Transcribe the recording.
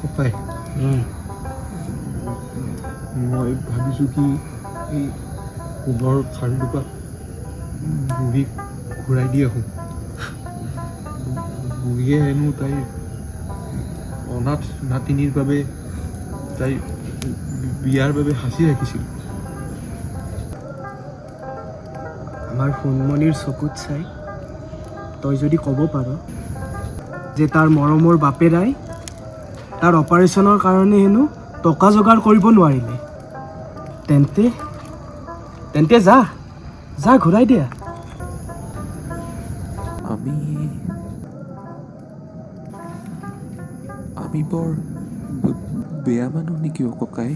ককাই মই ভাবিছোঁ কি এই সোণৰ খাৰু দুপাত বুঢ়ীক ঘূৰাই দি আহোঁ। বুঢ়ীয়ে হেনো তাইৰ অনাথ নাতিনীৰ বাবে তাইৰ বিয়াৰ বাবে সাঁচি ৰাখিছিল। আমাৰ সোণমণিৰ চকুত চাই তই যদি ক'ব পাৰ যে তাৰ মৰমৰ বাপেৰাই তাৰ অপাৰেশ্যনৰ কাৰণে হেনো টকা যোগাৰ কৰিব নোৱাৰিলে, তেন্তে যা ঘূৰাই দিয়া। আমি বৰ বেয়া মানুহ নেকি ককাই?